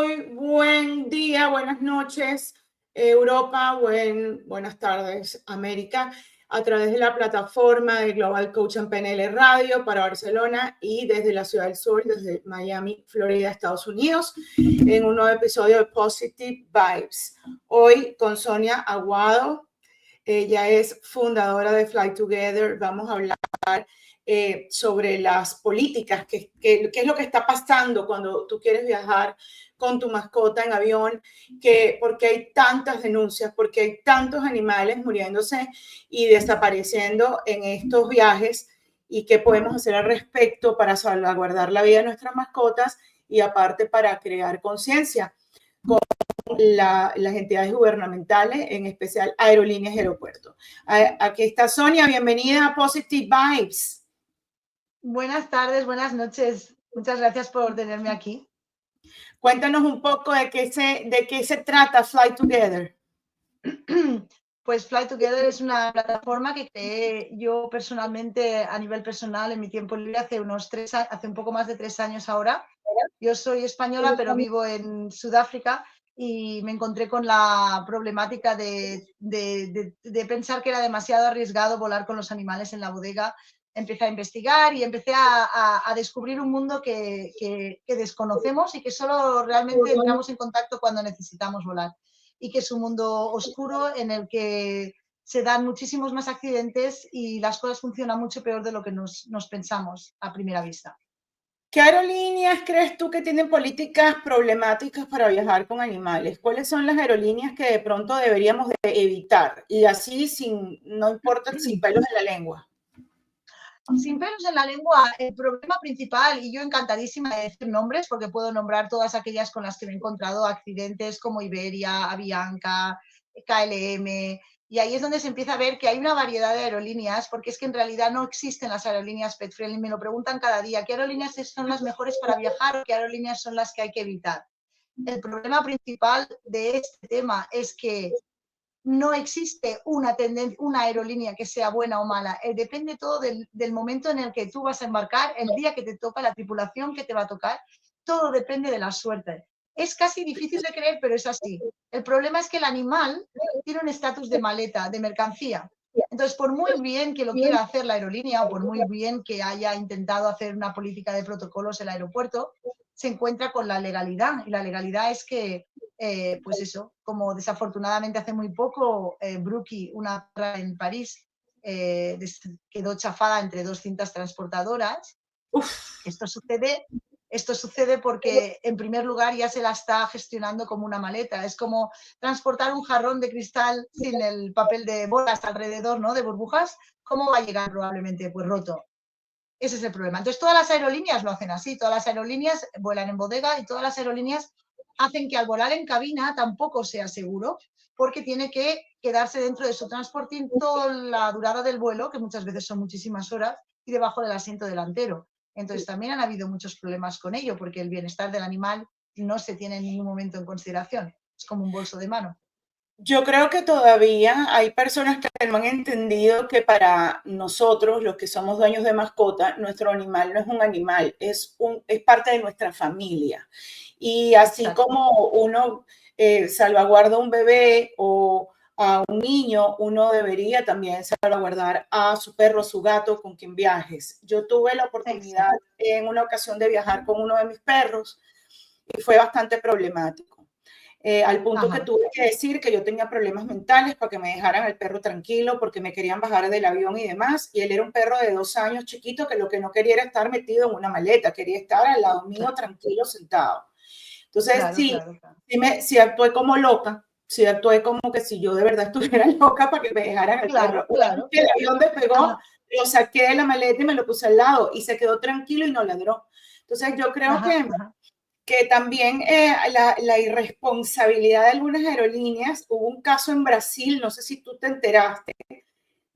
Muy buen día, buenas noches, Europa, buenas tardes, América, a través de la plataforma de Global Coach en PNL Radio para Barcelona y desde la Ciudad del Sur, desde Miami, Florida, Estados Unidos, en un nuevo episodio de Positive Vibes. Hoy con Sonia Aguado, ella es fundadora de Fly Together. Vamos a hablar sobre las políticas, qué es lo que está pasando cuando tú quieres viajar con tu mascota en avión, porque hay tantas denuncias, porque hay tantos animales muriéndose y desapareciendo en estos viajes, y qué podemos hacer al respecto para salvaguardar la vida de nuestras mascotas y aparte para crear conciencia con las entidades gubernamentales, en especial aerolíneas y aeropuertos. Aquí está Sonia, bienvenida a Positive Vibes. Buenas tardes, buenas noches. Muchas gracias por tenerme aquí. Cuéntanos un poco de qué se trata Fly Together. Pues Fly Together es una plataforma que creé yo personalmente, a nivel personal, en mi tiempo libre hace un poco más de 3 años ahora. Yo soy española, pero vivo en Sudáfrica y me encontré con la problemática de pensar que era demasiado arriesgado volar con los animales en la bodega. Empecé a investigar y empecé a descubrir un mundo que desconocemos y que solo realmente entramos en contacto cuando necesitamos volar. Y que es un mundo oscuro en el que se dan muchísimos más accidentes y las cosas funcionan mucho peor de lo que nos pensamos a primera vista. ¿Qué aerolíneas crees tú que tienen políticas problemáticas para viajar con animales? ¿Cuáles son las aerolíneas que de pronto deberíamos de evitar? Y así, no importa, sin pelos en la lengua. Sin pelos en la lengua, el problema principal, y yo encantadísima de decir nombres, porque puedo nombrar todas aquellas con las que me he encontrado accidentes como Iberia, Avianca, KLM, y ahí es donde se empieza a ver que hay una variedad de aerolíneas, porque es que en realidad no existen las aerolíneas pet friendly. Me lo preguntan cada día, ¿qué aerolíneas son las mejores para viajar o qué aerolíneas son las que hay que evitar? El problema principal de este tema es que no existe una aerolínea que sea buena o mala. Depende todo del momento en el que tú vas a embarcar, el día que te toca, la tripulación que te va a tocar. Todo depende de la suerte. Es casi difícil de creer, pero es así. El problema es que el animal tiene un estatus de maleta, de mercancía. Entonces, por muy bien que lo quiera hacer la aerolínea o por muy bien que haya intentado hacer una política de protocolos el aeropuerto, se encuentra con la legalidad. Y la legalidad es que pues eso, como desafortunadamente hace muy poco, Brookie, una en París, quedó chafada entre 2 cintas transportadoras. Esto sucede porque, en primer lugar, ya se la está gestionando como una maleta. Es como transportar un jarrón de cristal sin el papel de bolas alrededor, ¿no? De burbujas. ¿Cómo va a llegar probablemente? Pues roto. Ese es el problema. Entonces, todas las aerolíneas lo hacen así. Todas las aerolíneas vuelan en bodega y todas las aerolíneas hacen que al volar en cabina tampoco sea seguro, porque tiene que quedarse dentro de su transportín toda la durada del vuelo, que muchas veces son muchísimas horas, y debajo del asiento delantero. Entonces, también han habido muchos problemas con ello, porque el bienestar del animal no se tiene en ningún momento en consideración. Es como un bolso de mano. Yo creo que todavía hay personas que no han entendido que para nosotros, los que somos dueños de mascota, nuestro animal no es un animal, es parte de nuestra familia. Y así Exacto. como uno salvaguarda a un bebé o a un niño, uno debería también salvaguardar a su perro, a su gato, con quien viajes. Yo tuve la oportunidad en una ocasión de viajar con uno de mis perros y fue bastante problemático. Al punto que tuve que decir que yo tenía problemas mentales para que me dejaran el perro tranquilo porque me querían bajar del avión y demás. Y él era un perro de 2 años chiquito que lo que no quería era estar metido en una maleta, quería estar al lado mío tranquilo, sentado. Entonces, sí actué como loca, sí actué como que si yo de verdad estuviera loca para que me dejaran el perro. El avión despegó, lo saqué de la maleta y me lo puse al lado y se quedó tranquilo y no ladró. Entonces, yo creo que también la irresponsabilidad de algunas aerolíneas. Hubo un caso en Brasil, no sé si tú te enteraste,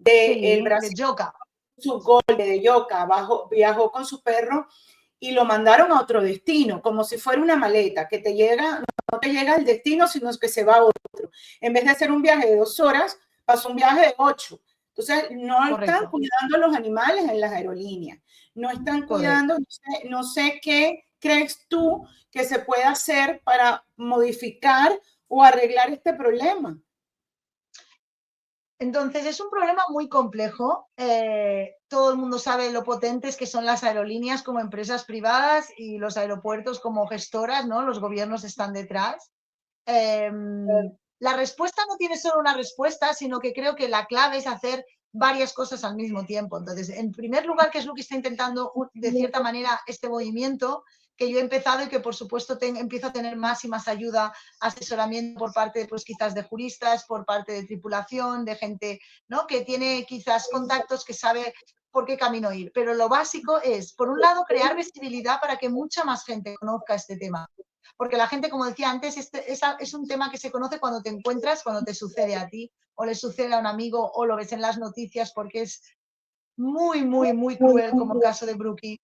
el Brasil, de Yoka. Su Golden de Yoka, viajó con su perro y lo mandaron a otro destino, como si fuera una maleta, que no te llega al destino, sino que se va a otro. En vez de hacer un viaje de 2 horas, pasó un viaje de 8. Entonces, no están cuidando a los animales en las aerolíneas, no están cuidando, no sé qué crees tú que se puede hacer para modificar o arreglar este problema? Entonces, es un problema muy complejo. Todo el mundo sabe lo potentes que son las aerolíneas como empresas privadas y los aeropuertos como gestoras, ¿no? Los gobiernos están detrás. La respuesta no tiene solo una respuesta, sino que creo que la clave es hacer varias cosas al mismo tiempo. Entonces, en primer lugar, ¿qué es lo que está intentando de cierta manera este movimiento que yo he empezado y que por supuesto empiezo a tener más y más ayuda, asesoramiento por parte, pues quizás de juristas, por parte de tripulación, de gente, ¿no? Que tiene quizás contactos, que sabe por qué camino ir. Pero lo básico es, por un lado, crear visibilidad para que mucha más gente conozca este tema. Porque la gente, como decía antes, es un tema que se conoce cuando te encuentras, cuando te sucede a ti, o le sucede a un amigo, o lo ves en las noticias, porque es muy, muy, muy cruel, como el caso de Brookie,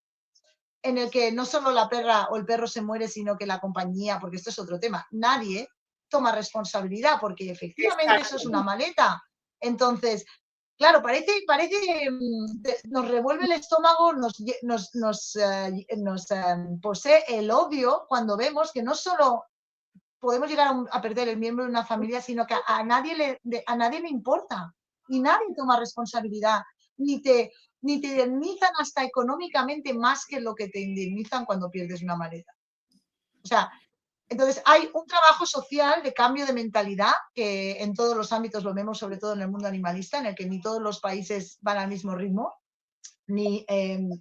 en el que no solo la perra o el perro se muere, sino que la compañía, porque esto es otro tema, nadie toma responsabilidad, porque efectivamente eso es una maleta. Entonces, claro, parece nos revuelve el estómago, nos posee el odio cuando vemos que no solo podemos llegar a perder el miembro de una familia, sino que a nadie le importa y nadie toma responsabilidad, ni te indemnizan hasta económicamente más que lo que te indemnizan cuando pierdes una maleta. O sea, entonces hay un trabajo social de cambio de mentalidad que en todos los ámbitos lo vemos, sobre todo en el mundo animalista, en el que ni todos los países van al mismo ritmo, ni... ¡Ay!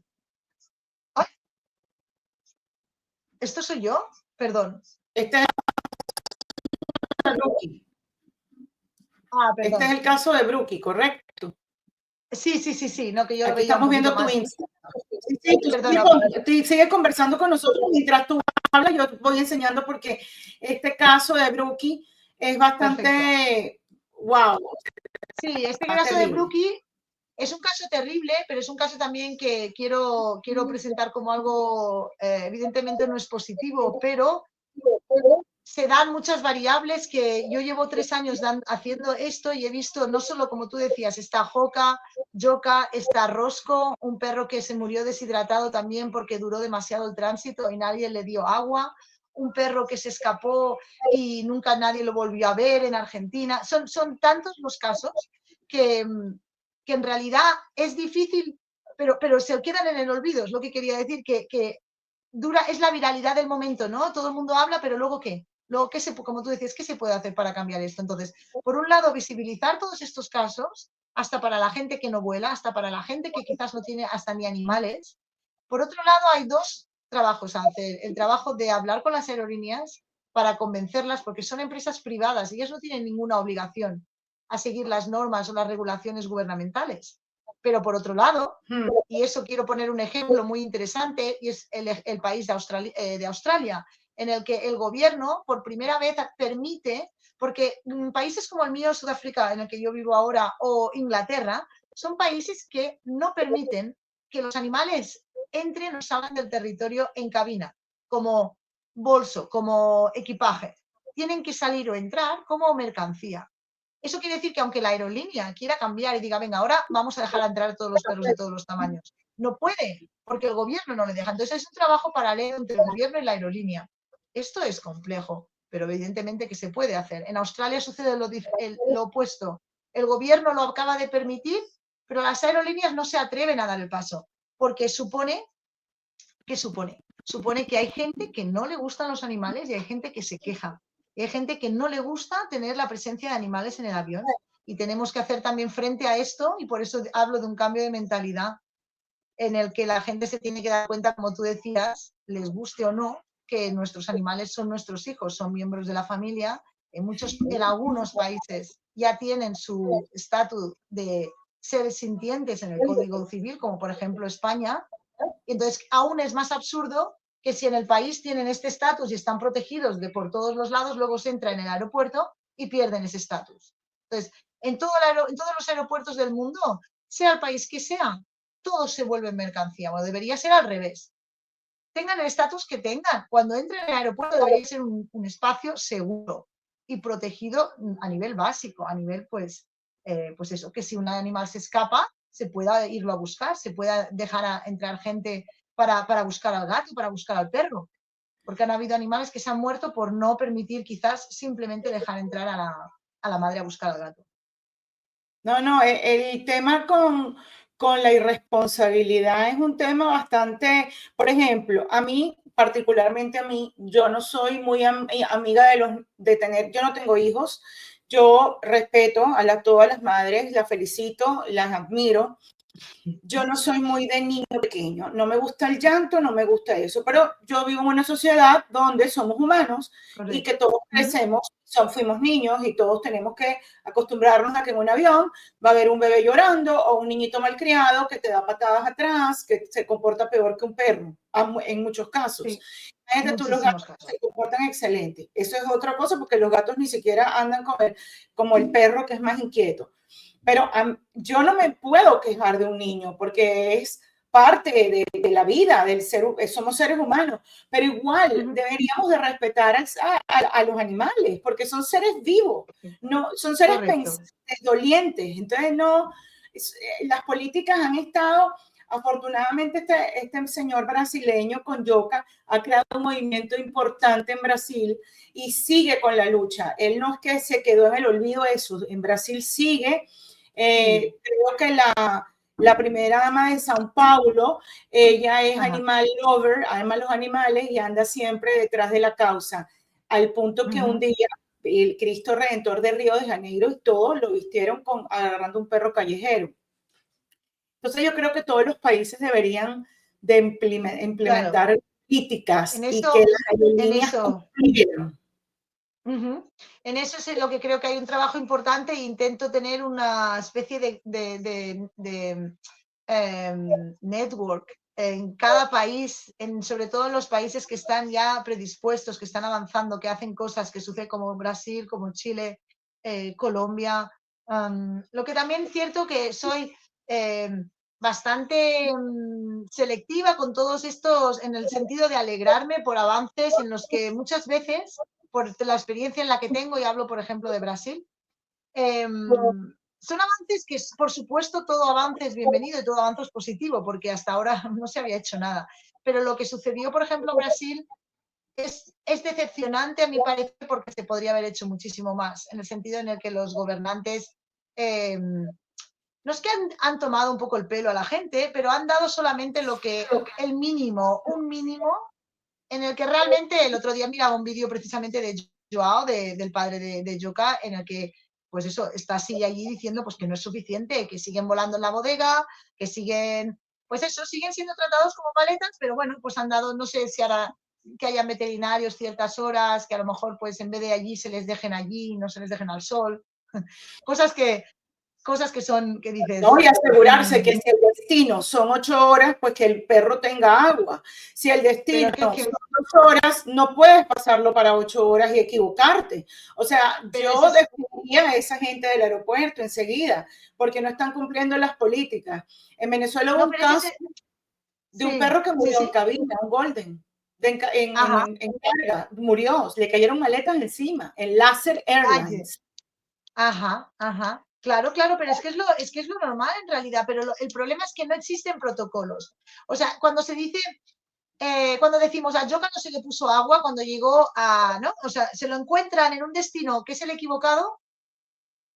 ¿Esto soy yo? Perdón. Este es Brookie. Perdón. Este es el caso de Brookie, ¿correcto? Sí, no, que yo lo Aquí veía estamos un viendo tu más. Instagram. Sí, tú sigue conversando con nosotros mientras tú hablas, yo voy enseñando porque este caso de Brookie es bastante, wow. Sí, este caso de Brookie es un caso terrible, pero es un caso también que quiero presentar como algo, evidentemente no es positivo, pero se dan muchas variables que yo llevo 3 años haciendo esto y he visto, no solo como tú decías, está Joka, está Rosco, un perro que se murió deshidratado también porque duró demasiado el tránsito y nadie le dio agua, un perro que se escapó y nunca nadie lo volvió a ver en Argentina. Son tantos los casos que en realidad es difícil, pero se quedan en el olvido, es lo que quería decir, que dura, es la viralidad del momento, ¿no? Todo el mundo habla, pero luego ¿qué? Luego, como tú decías, ¿qué se puede hacer para cambiar esto? Entonces, por un lado, visibilizar todos estos casos, hasta para la gente que no vuela, hasta para la gente que quizás no tiene hasta ni animales. Por otro lado, hay 2 trabajos a hacer. El trabajo de hablar con las aerolíneas para convencerlas, porque son empresas privadas y ellas no tienen ninguna obligación a seguir las normas o las regulaciones gubernamentales. Pero por otro lado, y eso quiero poner un ejemplo muy interesante, y es el país de Australia, en el que el gobierno por primera vez permite, porque países como el mío, Sudáfrica, en el que yo vivo ahora, o Inglaterra, son países que no permiten que los animales entren o salgan del territorio en cabina, como bolso, como equipaje. Tienen que salir o entrar como mercancía. Eso quiere decir que aunque la aerolínea quiera cambiar y diga, venga, ahora vamos a dejar entrar a todos los perros de todos los tamaños, no puede, porque el gobierno no le deja. Entonces es un trabajo paralelo entre el gobierno y la aerolínea. Esto es complejo, pero evidentemente que se puede hacer. En Australia sucede lo opuesto. El gobierno lo acaba de permitir, pero las aerolíneas no se atreven a dar el paso, porque supone que hay gente que no le gustan los animales y hay gente que se queja. Y hay gente que no le gusta tener la presencia de animales en el avión. Y tenemos que hacer también frente a esto, y por eso hablo de un cambio de mentalidad en el que la gente se tiene que dar cuenta, como tú decías, les guste o no, que nuestros animales son nuestros hijos, son miembros de la familia. En algunos países ya tienen su estatus de seres sintientes en el Código Civil, como por ejemplo España. Entonces, aún es más absurdo que si en el país tienen este estatus y están protegidos por todos los lados, luego se entra en el aeropuerto y pierden ese estatus. Entonces, en todos los aeropuertos del mundo, sea el país que sea, todos se vuelven mercancía, o debería ser al revés. Tengan el estatus que tengan. Cuando entren en el aeropuerto debería ser un espacio seguro y protegido a nivel básico, a nivel, pues eso, que si un animal se escapa, se pueda irlo a buscar, se pueda dejar entrar gente para buscar al gato, para buscar al perro, porque han habido animales que se han muerto por no permitir quizás simplemente dejar entrar a la madre a buscar al gato. No, el tema con la irresponsabilidad es un tema bastante, por ejemplo, a mí, particularmente a mí, yo no soy muy amiga de tener, yo no tengo hijos, yo respeto todas las madres, las felicito, las admiro. Yo no soy muy de niño pequeño, no me gusta el llanto, no me gusta eso, pero yo vivo en una sociedad donde somos humanos. Correcto. Y que todos crecemos, fuimos niños y todos tenemos que acostumbrarnos a que en un avión va a haber un bebé llorando o un niñito malcriado que te da patadas atrás, que se comporta peor que un perro, en muchos casos. Sí. Los gatos se comportan excelente. Eso es otra cosa porque los gatos ni siquiera andan como el perro, que es más inquieto. Pero yo no me puedo quejar de un niño porque es parte de la vida del somos seres humanos, pero igual deberíamos de respetar a los animales porque son seres vivos, no son seres pensantes, dolientes. Entonces las políticas han estado, afortunadamente este señor brasileño con Joca ha creado un movimiento importante en Brasil y sigue con la lucha. Él no es que se quedó en el olvido eso, en Brasil sigue. Creo que la primera dama de Sao Paulo, ella es animal lover, ama los animales y anda siempre detrás de la causa, al punto que un día el Cristo Redentor de Río de Janeiro y todos lo vistieron agarrando un perro callejero. Entonces yo creo que todos los países deberían de implementar políticas y que las aerolíneas cumplieran. En eso es lo que creo que hay un trabajo importante e intento tener una especie de network en cada país, sobre todo en los países que están ya predispuestos, que están avanzando, que hacen cosas, que sucede como Brasil, como Chile, Colombia. Lo que también es cierto que soy bastante selectiva con todos estos, en el sentido de alegrarme por avances en los que muchas veces, por la experiencia en la que tengo, y hablo por ejemplo de Brasil, son avances que, por supuesto, todo avance es bienvenido y todo avance es positivo, porque hasta ahora no se había hecho nada. Pero lo que sucedió, por ejemplo, en Brasil es decepcionante a mi parecer, porque se podría haber hecho muchísimo más, en el sentido en el que los gobernantes no es que han tomado un poco el pelo a la gente, pero han dado solamente el mínimo, un mínimo, en el que realmente el otro día miraba un vídeo precisamente de Joao, del padre de Joca, en el que pues eso, está así allí diciendo pues que no es suficiente, que siguen volando en la bodega, que siguen, pues eso, siguen siendo tratados como maletas, pero bueno, pues han dado, no sé si hará que hayan veterinarios ciertas horas, que a lo mejor pues en vez de allí se les dejen allí, no se les dejen al sol, cosas que son, que dices... No, y asegurarse que si el destino son 8 horas, pues que el perro tenga agua. Si el destino son 8 horas, no puedes pasarlo para 8 horas y equivocarte. O sea, yo despediría a esa gente del aeropuerto enseguida, porque no están cumpliendo las políticas. En Venezuela hubo un caso de un perro que murió en cabina, un golden, en carga, murió, le cayeron maletas encima, en Laser Airlines. Ajá. Claro, pero es que es lo normal en realidad, pero el problema es que no existen protocolos. O sea, cuando se dice, cuando decimos a Joca no se le puso agua cuando llegó ¿no? O sea, se lo encuentran en un destino que es el equivocado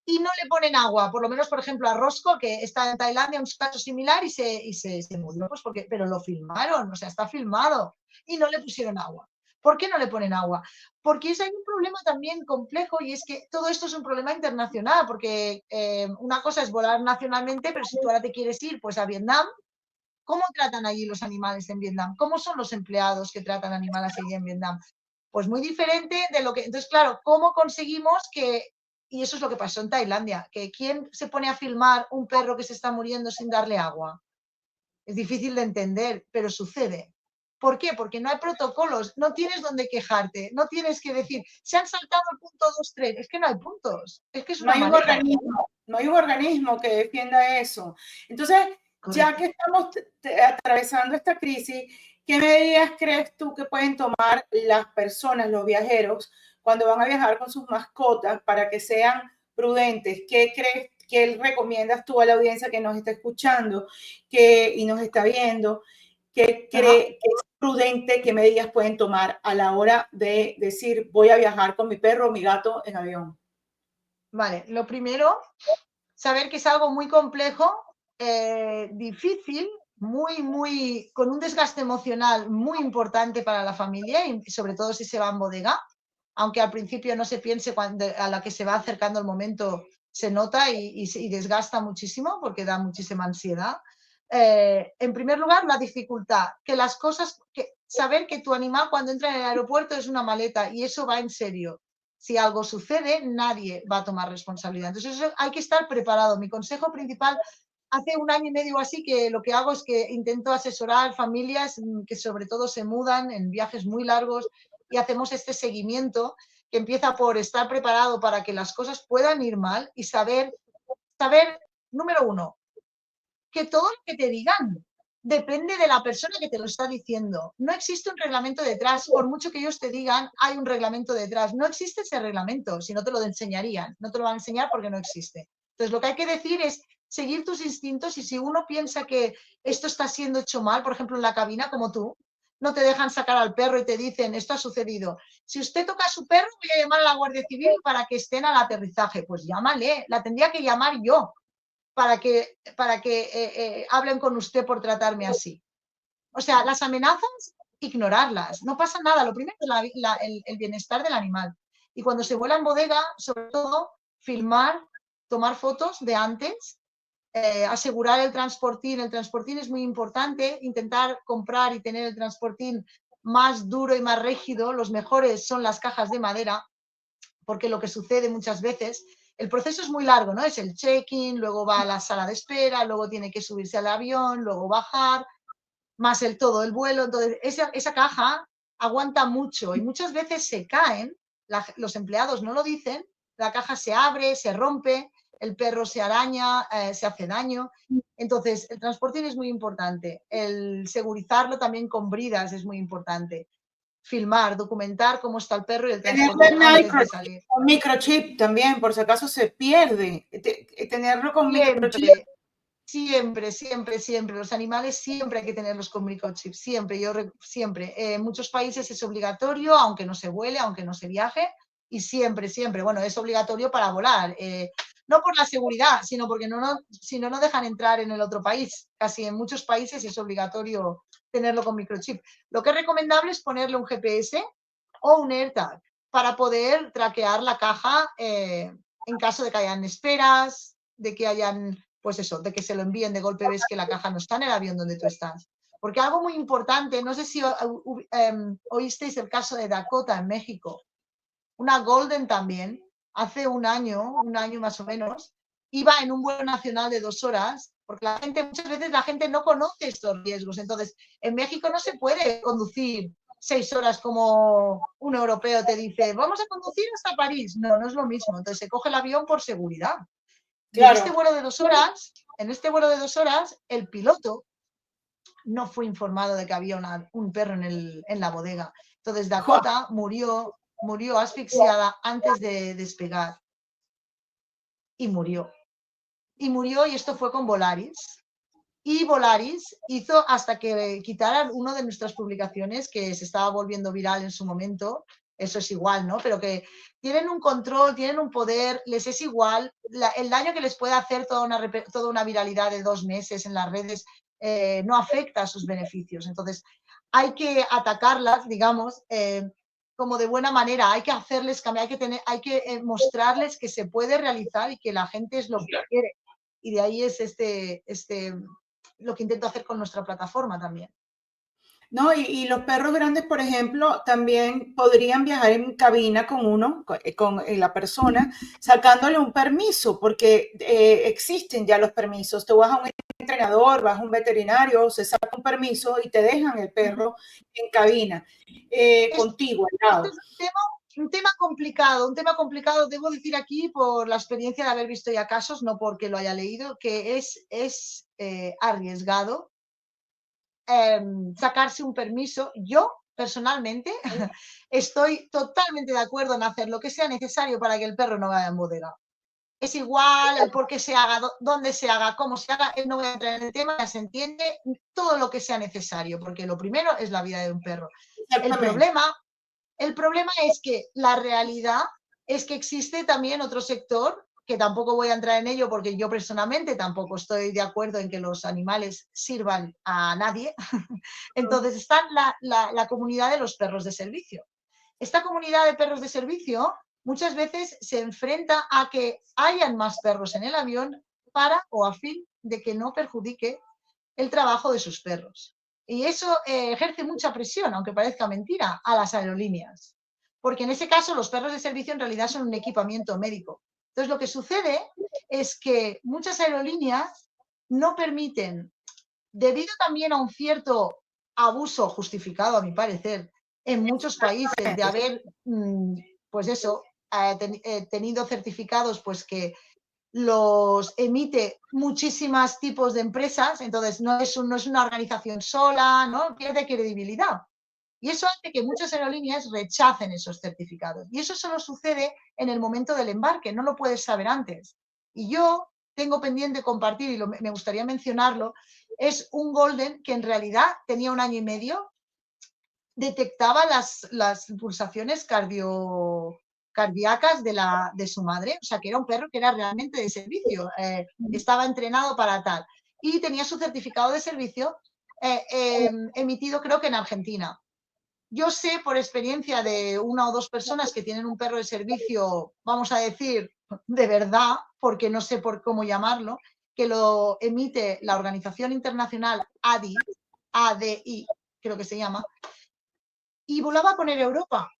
y no le ponen agua. Por lo menos, por ejemplo, a Roscoe, que está en Tailandia, un caso similar y se murió, pues pero lo filmaron, o sea, está filmado y no le pusieron agua. ¿Por qué no le ponen agua? Porque hay un problema también complejo y es que todo esto es un problema internacional, porque una cosa es volar nacionalmente, pero si tú ahora te quieres ir pues a Vietnam, ¿cómo tratan allí los animales en Vietnam? ¿Cómo son los empleados que tratan animales allí en Vietnam? Pues muy diferente de lo que... Entonces, claro, ¿cómo conseguimos que... Y eso es lo que pasó en Tailandia, que ¿quién se pone a filmar un perro que se está muriendo sin darle agua? Es difícil de entender, pero sucede. ¿Por qué? Porque no hay protocolos, no tienes dónde quejarte, no tienes que decir, se han saltado el punto 2, 3, es que no hay puntos, es que es una maleta. No hay un organismo que defienda eso. Entonces, ya que estamos atravesando esta crisis, ¿qué medidas crees tú que pueden tomar las personas, los viajeros, cuando van a viajar con sus mascotas para que sean prudentes? ¿Qué crees que recomiendas tú a la audiencia que nos está escuchando y nos está viendo? ¿qué cree que es prudente, qué medidas pueden tomar a la hora de decir voy a viajar con mi perro o mi gato en avión? Vale, lo primero, saber que es algo muy complejo, difícil, con un desgaste emocional muy importante para la familia y sobre todo si se va en bodega, aunque al principio no se piense, a la que se va acercando el momento se nota y desgasta muchísimo porque da muchísima ansiedad. En primer lugar, la dificultad, que las cosas, saber que tu animal cuando entra en el aeropuerto es una maleta y eso va en serio. Si algo sucede, nadie va a tomar responsabilidad. Entonces, eso hay que estar preparado. Mi consejo principal, hace un año y medio así, que lo que hago es que intento asesorar familias que sobre todo se mudan en viajes muy largos y hacemos este seguimiento que empieza por estar preparado para que las cosas puedan ir mal y saber, número uno, que todo lo que te digan depende de la persona que te lo está diciendo. No existe un reglamento detrás. Por mucho que ellos te digan, hay un reglamento detrás. No existe ese reglamento, si no te lo enseñarían. No te lo van a enseñar porque no existe. Entonces, lo que hay que decir es seguir tus instintos y si uno piensa que esto está siendo hecho mal, por ejemplo, en la cabina, como tú, no te dejan sacar al perro y te dicen, esto ha sucedido. Si usted toca a su perro, voy a llamar a la Guardia Civil para que estén al aterrizaje. Pues llámale, la tendría que llamar yo para que hablen con usted por tratarme así. O sea, las amenazas, ignorarlas, no pasa nada. Lo primero es el bienestar del animal. Y cuando se vuela en bodega, sobre todo, filmar, tomar fotos de antes, asegurar el transportín. El transportín es muy importante, intentar comprar y tener el transportín más duro y más rígido. Los mejores son las cajas de madera, porque lo que sucede muchas veces, el proceso es muy largo, ¿no? Es el check-in, luego va a la sala de espera, luego tiene que subirse al avión, luego bajar, más todo el vuelo. Entonces, esa caja aguanta mucho y muchas veces se caen, los empleados no lo dicen, la caja se abre, se rompe, el perro se araña, se hace daño. Entonces, el transporte es muy importante. El segurizarlo también con bridas es muy importante. Filmar, documentar cómo está el perro y el transporte antes de salir. Un microchip también, por si acaso se pierde. Tenerlo con microchip. Siempre, siempre, siempre. Los animales siempre hay que tenerlos con microchip. Siempre, siempre. En muchos países es obligatorio, aunque no se vuele, aunque no se viaje. Y siempre, siempre. Bueno, es obligatorio para volar. No por la seguridad, sino porque si no, no dejan entrar en el otro país. Casi en muchos países es obligatorio tenerlo con microchip. Lo que es recomendable es ponerle un GPS o un AirTag para poder traquear la caja en caso de que hayan esperas, de que hayan, pues eso, de que se lo envíen de golpe, ves que la caja no está en el avión donde tú estás. Porque algo muy importante, no sé si oísteis el caso de Dakota en México, una Golden también, hace un año más o menos, iba en un vuelo nacional de 2 horas, porque muchas veces la gente no conoce estos riesgos. Entonces, en México no se puede conducir 6 horas como un europeo te dice, vamos a conducir hasta París. No, no es lo mismo. Entonces se coge el avión por seguridad. Y claro, en este vuelo de 2 horas, el piloto no fue informado de que había un perro en la bodega. Entonces Dakota murió asfixiada antes de despegar. Y murió. Y esto fue con Volaris. Y Volaris hizo hasta que quitaran una de nuestras publicaciones, que se estaba volviendo viral en su momento. Eso es igual, ¿no? Pero que tienen un control, tienen un poder, les es igual. El daño que les puede hacer toda una viralidad de 2 meses en las redes no afecta a sus beneficios. Entonces, hay que atacarlas, digamos, como de buena manera. Hay que hacerles cambiar, hay que mostrarles que se puede realizar y que la gente es lo que quiere. Y de ahí es lo que intento hacer con nuestra plataforma también. No, y los perros grandes, por ejemplo, también podrían viajar en cabina con uno, con la persona, sacándole un permiso, porque existen ya los permisos. Tú vas a un entrenador, vas a un veterinario, se saca un permiso y te dejan el perro en cabina, contigo, al lado. Este es un tema complicado, debo decir aquí por la experiencia de haber visto ya casos, no porque lo haya leído, que es arriesgado sacarse un permiso. Yo, personalmente, estoy totalmente de acuerdo en hacer lo que sea necesario para que el perro no vaya en bodega. es igual el por qué se haga, dónde se haga, cómo se haga, no voy a entrar en el tema, ya se entiende todo lo que sea necesario, porque lo primero es la vida de un perro. El problema es que la realidad es que existe también otro sector, que tampoco voy a entrar en ello porque yo personalmente tampoco estoy de acuerdo en que los animales sirvan a nadie. Entonces está la comunidad de los perros de servicio. Esta comunidad de perros de servicio muchas veces se enfrenta a que hayan más perros en el avión para o a fin de que no perjudique el trabajo de sus perros. Y eso ejerce mucha presión, aunque parezca mentira, a las aerolíneas. Porque en ese caso los perros de servicio en realidad son un equipamiento médico. Entonces lo que sucede es que muchas aerolíneas no permiten, debido también a un cierto abuso justificado, a mi parecer, en muchos países de haber, pues eso, tenido certificados pues que los emite muchísimos tipos de empresas, entonces no es una organización sola, ¿no? Pierde credibilidad. Y eso hace que muchas aerolíneas rechacen esos certificados. Y eso solo sucede en el momento del embarque, no lo puedes saber antes. Y yo tengo pendiente compartir, y me gustaría mencionarlo, es un Golden que en realidad tenía 1 año y medio, detectaba las pulsaciones cardíacas de su madre, o sea, que era un perro que era realmente de servicio, estaba entrenado para tal. Y tenía su certificado de servicio emitido creo que en Argentina. Yo sé por experiencia de 1 o 2 personas que tienen un perro de servicio, vamos a decir, de verdad, porque no sé por cómo llamarlo, que lo emite la organización internacional ADI, creo que se llama, y volaba con Air Europa.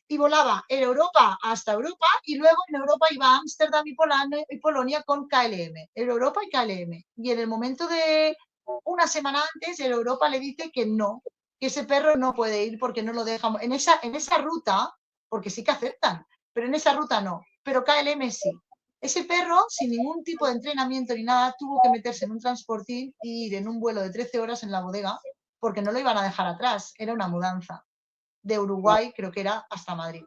Y volaba Air Europa hasta Europa y luego en Europa iba a Ámsterdam y Polonia con KLM. Air Europa y KLM. Y en el momento de 1 semana antes, Air Europa le dice que no, que ese perro no puede ir porque no lo dejan. En esa ruta, porque sí que aceptan, pero en esa ruta no. Pero KLM sí. Ese perro, sin ningún tipo de entrenamiento ni nada, tuvo que meterse en un transportín y ir en un vuelo de 13 horas en la bodega porque no lo iban a dejar atrás. Era una mudanza de Uruguay, creo que era, hasta Madrid.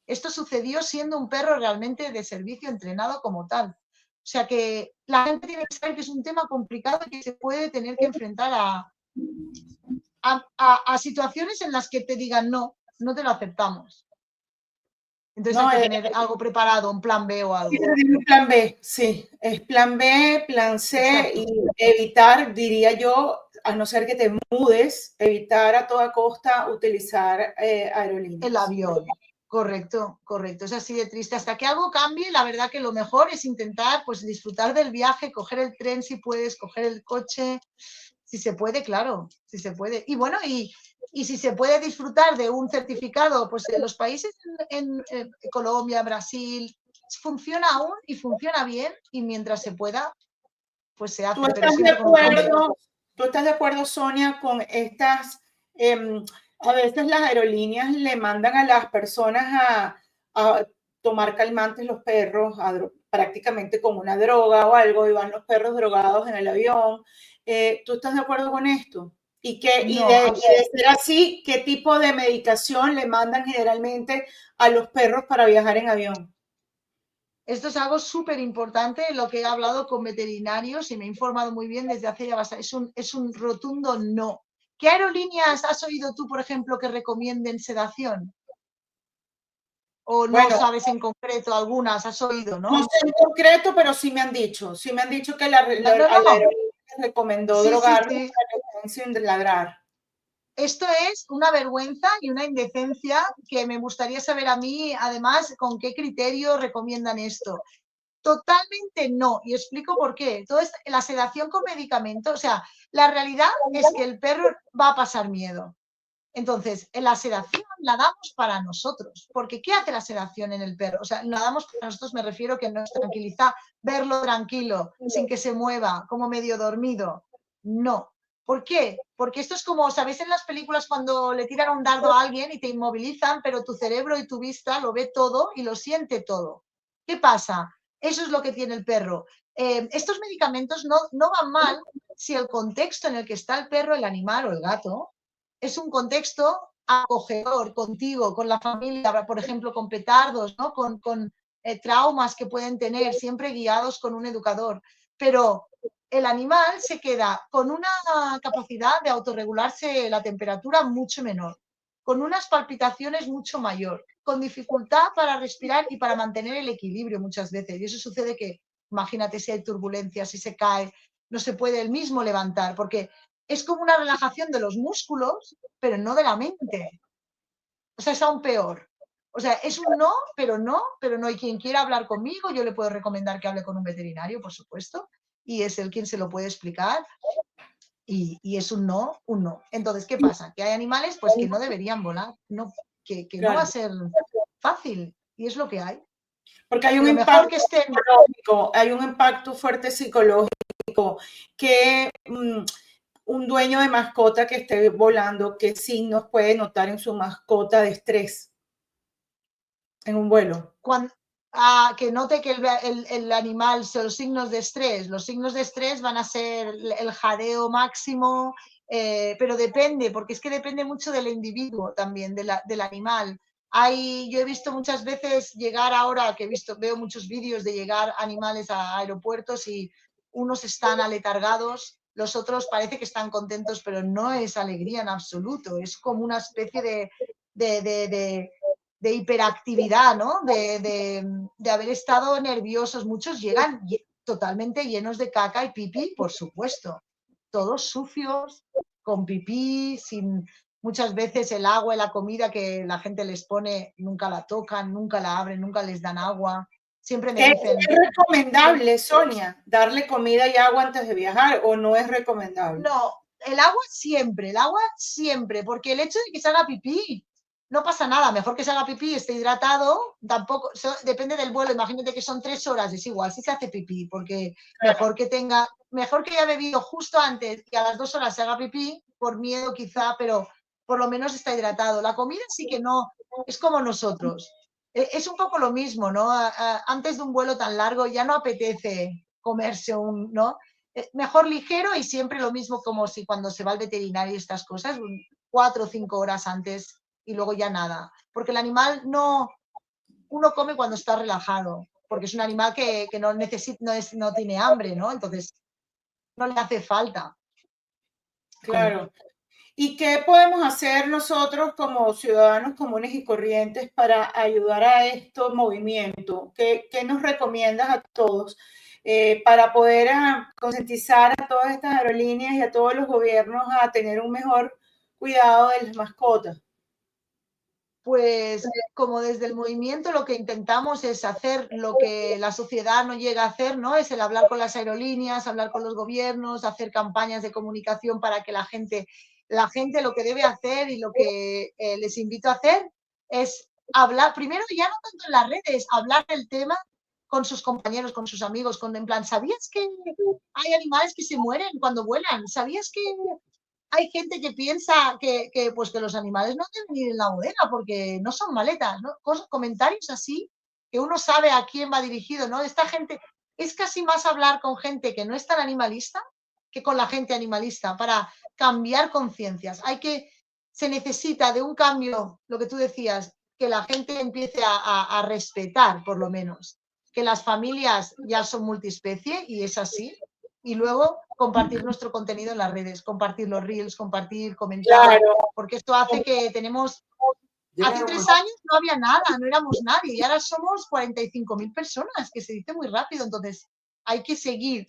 Esto sucedió siendo un perro realmente de servicio entrenado como tal. O sea que la gente tiene que saber que es un tema complicado y que se puede tener que enfrentar a situaciones en las que te digan no, no te lo aceptamos. Entonces No, hay que tener algo preparado, un plan B o algo. un plan B, sí, es plan B, plan C. Exacto. Y evitar, diría yo, a no ser que te mudes, evitar a toda costa utilizar aerolíneas. El avión. Correcto, correcto. Es así de triste. Hasta que algo cambie, la verdad que lo mejor es intentar pues disfrutar del viaje, coger el tren si puedes, coger el coche, si se puede, claro, si se puede. Y bueno, y si se puede disfrutar de un certificado, pues en los países en Colombia, Brasil, funciona aún y funciona bien y mientras se pueda, pues se hace. ¿Tú estás de acuerdo, Sonia, con estas... a veces las aerolíneas le mandan a las personas a tomar calmantes los perros, prácticamente como una droga o algo, y van los perros drogados en el avión? ¿Tú estás de acuerdo con esto? Y de ser así, ¿qué tipo de medicación le mandan generalmente a los perros para viajar en avión? Esto es algo súper importante, lo que he hablado con veterinarios y me he informado muy bien desde hace ya bastante. Es un rotundo no. ¿Qué aerolíneas has oído tú, por ejemplo, que recomienden sedación? ¿O no sabes en concreto algunas? ¿Has oído, no? No sé en concreto, pero sí me han dicho que la aerolínea recomendó drogarlos para que estén sin ladrar. Esto es una vergüenza y una indecencia que me gustaría saber a mí, además, con qué criterio recomiendan esto. Totalmente no, y explico por qué. Entonces, la sedación con medicamentos, o sea, la realidad es que el perro va a pasar miedo. Entonces, la sedación la damos para nosotros, porque ¿qué hace la sedación en el perro? O sea, la damos para nosotros, me refiero que nos tranquiliza verlo tranquilo, sin que se mueva, como medio dormido. No. ¿Por qué? Porque esto es como, ¿sabéis en las películas cuando le tiran un dardo a alguien y te inmovilizan, pero tu cerebro y tu vista lo ve todo y lo siente todo? ¿Qué pasa? Eso es lo que tiene el perro. Estos medicamentos no van mal si el contexto en el que está el perro, el animal o el gato es un contexto acogedor contigo, con la familia, por ejemplo, con petardos, ¿no? con traumas que pueden tener, siempre guiados con un educador. Pero el animal se queda con una capacidad de autorregularse la temperatura mucho menor, con unas palpitaciones mucho mayor, con dificultad para respirar y para mantener el equilibrio muchas veces. Y eso sucede que, imagínate si hay turbulencias, si se cae, no se puede él mismo levantar, porque es como una relajación de los músculos, pero no de la mente. O sea, es aún peor. O sea, es un no, pero no, pero no hay quien quiera hablar conmigo. Yo le puedo recomendar que hable con un veterinario, por supuesto, y es él quien se lo puede explicar. Y es un no, un no. Entonces, ¿qué pasa? Que hay animales pues que no deberían volar, no, que no va a ser fácil, y es lo que hay. Porque hay un Pero mejor impacto que estén... psicológico, hay un impacto fuerte psicológico, que un dueño de mascota que esté volando, ¿qué signos puede notar en su mascota de estrés en un vuelo? Cuando, que note que el animal, los signos de estrés. Los signos de estrés van a ser el jadeo máximo, pero depende, porque es que depende mucho del individuo también, del animal. Yo he visto muchas veces llegar ahora, veo muchos vídeos de llegar animales a aeropuertos y unos están aletargados, los otros parece que están contentos, pero no es alegría en absoluto, es como una especie de hiperactividad, ¿no? De haber estado nerviosos. Muchos llegan totalmente llenos de caca y pipí, por supuesto. Todos sucios, con pipí, sin... Muchas veces el agua y la comida que la gente les pone nunca la tocan, nunca la abren, nunca les dan agua. Siempre me dicen... ¿Es recomendable, Sonia, darle comida y agua antes de viajar o no es recomendable? No, el agua siempre, porque el hecho de que se haga pipí, no pasa nada, mejor que se haga pipí, esté hidratado, tampoco, depende del vuelo, imagínate que son 3 horas, es igual, si se hace pipí, porque mejor que haya bebido justo antes y a las 2 horas se haga pipí, por miedo quizá, pero por lo menos está hidratado. La comida sí que no, es como nosotros, es un poco lo mismo, ¿no? Antes de un vuelo tan largo ya no apetece comerse ¿no? Mejor ligero y siempre lo mismo como si cuando se va al veterinario y estas cosas, 4 o 5 horas antes y luego ya nada. Porque el animal uno come cuando está relajado, porque es un animal que no necesita, no tiene hambre, ¿no? Entonces no le hace falta comer. Claro. ¿Y qué podemos hacer nosotros como ciudadanos comunes y corrientes para ayudar a estos movimientos? ¿Qué nos recomiendas a todos para poder concientizar a todas estas aerolíneas y a todos los gobiernos a tener un mejor cuidado de las mascotas? Pues como desde el movimiento lo que intentamos es hacer lo que la sociedad no llega a hacer, ¿no? Es el hablar con las aerolíneas, hablar con los gobiernos, hacer campañas de comunicación para que la gente lo que debe hacer y lo que les invito a hacer es hablar, primero ya no tanto en las redes, hablar del tema con sus compañeros, con sus amigos, en plan, ¿sabías que hay animales que se mueren cuando vuelan? ¿Sabías que hay gente que piensa pues que los animales no deben ir en la bodega porque no son maletas, ¿no? Comentarios así que uno sabe a quién va dirigido, ¿no? Esta gente, es casi más hablar con gente que no es tan animalista que con la gente animalista para cambiar conciencias. Se necesita de un cambio, lo que tú decías, que la gente empiece a respetar, por lo menos, que las familias ya son multiespecie y es así, y luego compartir nuestro contenido en las redes, compartir los reels, compartir, comentar, Claro. porque esto hace que tenemos... Hace 3 años no había nada, no éramos nadie, y ahora somos 45.000 personas, que se dice muy rápido, entonces hay que seguir,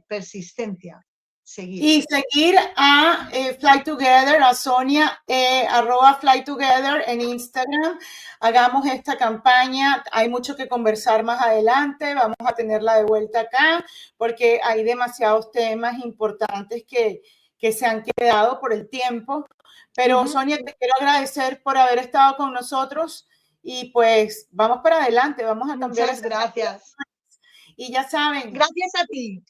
persistencia, seguir. Y seguir a Fly Together, a Sonia, @Fly Together en Instagram. Hagamos esta campaña. Hay mucho que conversar más adelante. Vamos a tenerla de vuelta acá porque hay demasiados temas importantes que se han quedado por el tiempo. Pero Sonia, te quiero agradecer por haber estado con nosotros y pues vamos para adelante. Vamos a cambiar. Muchas gracias. Y ya saben. Gracias a ti.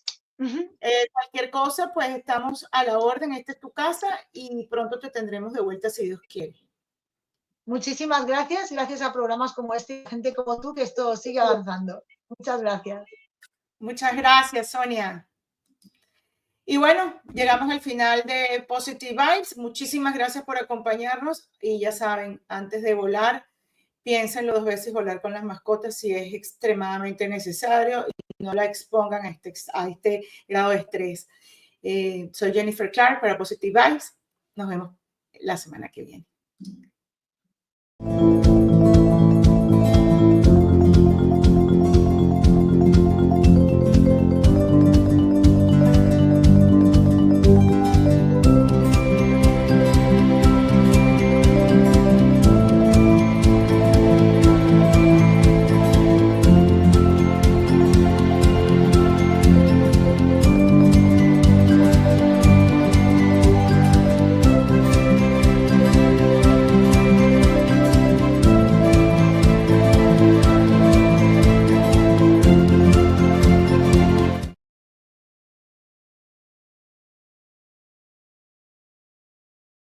Cualquier cosa, pues estamos a la orden. Esta es tu casa y pronto te tendremos de vuelta si Dios quiere. Muchísimas gracias. Gracias a programas como este, gente como tú, que esto sigue avanzando. Muchas gracias. Muchas gracias, Sonia. Y bueno, llegamos al final de Positive Vibes. Muchísimas gracias por acompañarnos y ya saben, antes de volar, piénsenlo 2 veces volar con las mascotas si es extremadamente necesario y no la expongan a este grado de estrés. Soy Jennifer Clark para Positive Vibes. Nos vemos la semana que viene.